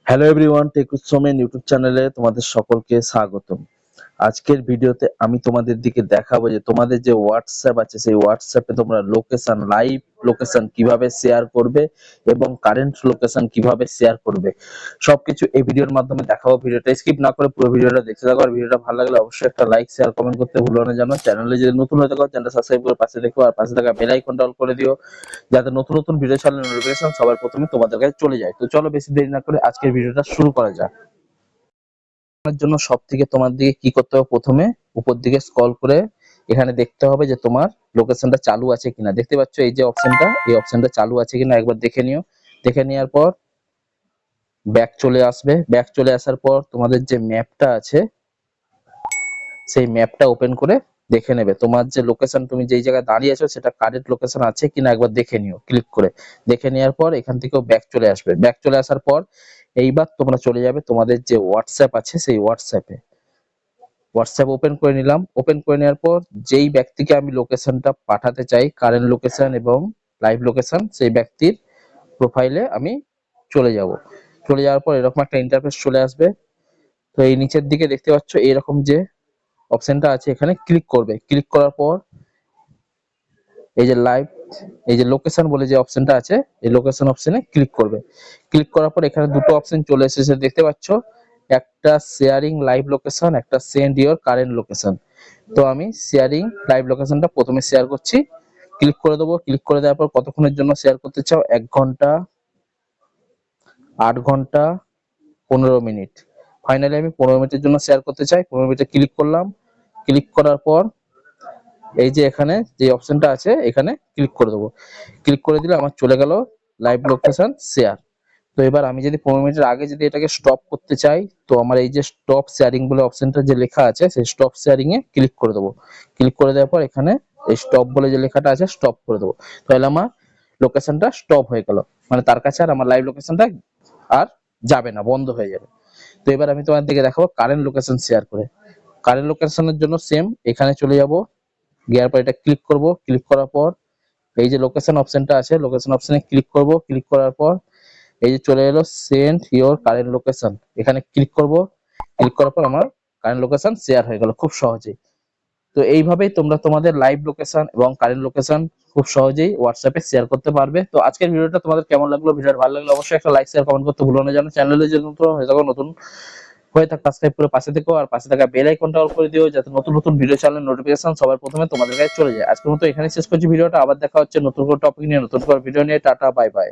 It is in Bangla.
Hello everyone, tech with Somen YouTube চ্যানেলে তোমাদের সকলকে স্বাগতম। আজকের ভিডিওতে আমি তোমাদের দিকে দেখাবো যে তোমাদের যে হোয়াটসঅ্যাপ আছে সেই হোয়াটসঅ্যাপে তোমরা লোকেশন, লাইভ লোকেশন কিভাবে শেয়ার করবে এবং কারেন্ট লোকেশন কিভাবে শেয়ার করবে, সবকিছু এই ভিডিওর মাধ্যমে দেখাবো। ভিডিওটা স্কিপ না করে পুরো ভিডিওটা দেখতে থাকো। আর ভিডিওটা ভালো লাগলে অবশ্যই একটা লাইক, শেয়ার, কমেন্ট করতে ভুলো না যেন। চ্যানেলে যদি নতুন হয়ে থাকো চ্যানেলটা সাবস্ক্রাইব করে পাশে দেখো, আর পাশে থাকা বেল আইকনটা অল করে দিও যাতে নতুন নতুন ভিডিও ছাড়লে নোটিফিকেশন সবার প্রথমে তোমাদের কাছে চলে যায়। তো চলো বেশি দেরি না করে আজকের ভিডিওটা শুরু করা যাক। তার জন্য সব থেকে তোমার দিকে কি করতে হবে, প্রথমে উপর দিকে স্ক্রল করে এখানে দেখতে হবে যে তোমার লোকেশনটা চালু আছে কিনা। দেখতে পাচ্ছ এই যে অপশনটা, এই অপশনটা চালু আছে কিনা একবার দেখে নিও। দেখে নেওয়ার পর ব্যাক চলে আসবে। ব্যাক চলে আসার পর তোমাদের যে ম্যাপটা আছে সেই ম্যাপটা ওপেন করে দেখে নেবে তোমার যে লোকেশন, তুমি যেই জায়গায় দাঁড়িয়ে আছো সেটা কারেক্ট লোকেশন আছে কিনা একবার দেখে নিও ক্লিক করে। দেখে নেওয়ার পর এখান থেকেও ব্যাক চলে আসবে। ব্যাক চলে আসার পর এইবার তোমরা চলে যাবে তোমাদের যে হোয়াটসঅ্যাপ আছে সেই হোয়াটসঅ্যাপে। হোয়াটসঅ্যাপ ওপেন করে নিলাম। ওপেন করে নেওয়ার পর যেই ব্যক্তিকে আমি লোকেশনটা পাঠাতে চাই, কারেন্ট লোকেশন এবং লাইভ লোকেশন, সেই ব্যক্তির প্রোফাইলে আমি চলে যাব। চলে যাওয়ার পর এরকম একটা ইন্টারফেস চলে আসবে। তো এই নিচের দিকে দেখতে পাচ্ছ এরকম যে অপশনটা আছে এখানে ক্লিক করবে। ক্লিক করার পর এই যে লাইভ, এই যে লোকেশন বলে যে অপশনটা আছে এই লোকেশন অপশনে ক্লিক করবে। ক্লিক করার পর এখানে দুটো অপশন চলে এসেছে দেখতে পাচ্ছ, একটা শেয়ারিং লাইভ লোকেশন, একটা সেন্ড ইওর কারেন্ট লোকেশন। তো আমি শেয়ারিং লাইভ লোকেশনটা প্রথমে শেয়ার করছি। ক্লিক করে দেবো। ক্লিক করে দেওয়ার পর কতক্ষণের জন্য শেয়ার করতে চাও, 1 ঘন্টা, 8 ঘন্টা, 15 মিনিট। ফাইনালি আমি 15 মিনিটের জন্য শেয়ার করতে চাই। 15 মিনিটে ক্লিক করলাম। ক্লিক করার পর এই যে এখানে যে অপশনটা আছে এখানে ক্লিক করে দেবো। ক্লিক করে দিলে আমার চলে গেল লাইভ লোকেশন শেয়ার। তো এবার আমি যদি 15 মিনিটের আগে যদি এটাকে স্টপ করতে চাই, তো আমার এই যে স্টপ শেয়ারিং বলে অপশনটা যে লেখা আছে সেই স্টপ শেয়ারিং এ ক্লিক করে দেবো। ক্লিক করে দেওয়ার পর এখানে এই স্টপ বলে যে লেখাটা আছে স্টপ করে দেবো। তাহলে আমার লোকেশনটা স্টপ হয়ে গেল, মানে তার কাছে আর আমার লাইভ লোকেশনটা আর যাবে না, বন্ধ হয়ে যাবে। তো এবার আমি তোমার দিকে দেখাবো কারেন্ট লোকেশন শেয়ার করে। কারেন্ট লোকেশনের জন্য সেম এখানে চলে যাব, গিয়ার পর এটা ক্লিক করব। ক্লিক করার পর এই যে লোকেশন অপশনটা আছে লোকেশন অপশনে ক্লিক করব। ক্লিক করার পর এই যে চলে এলো সেন্ড ইওর কারেন্ট লোকেশন, এখানে ক্লিক করব। ক্লিক করার পর আমার কারেন্ট লোকেশন শেয়ার হয়ে গেল খুব সহজেই। তো এইভাবেই তোমরা তোমাদের লাইভ লোকেশন এবং কারেন্ট লোকেশন খুব সহজেই হোয়াটসঅ্যাপে শেয়ার করতে পারবে। তো আজকের ভিডিওটা তোমাদের কেমন লাগলো, ভিডিওটা ভালো লাগলে অবশ্যই একটা লাইক, শেয়ার, কমেন্ট করতে ভুলো না যেন। চ্যানেলে যদি নতুন হয়ে থাকো, নতুন হয়ে থাকা সাবস্ক্রাইব করে পাশে থেকো, আর পাশে থাকা বেল আইকনটা অল করে দিও যাতে নতুন নতুন ভিডিও চ্যানেলের নোটিফিকেশন সবার প্রথমে তোমাদের কাছে চলে যায়। আজকের মতো এখানে শেষ করছি ভিডিওটা। আবার দেখা হচ্ছে নতুন কোনো টপিক নিয়ে, নতুন কোনো ভিডিও নিয়ে। Tata, bye bye.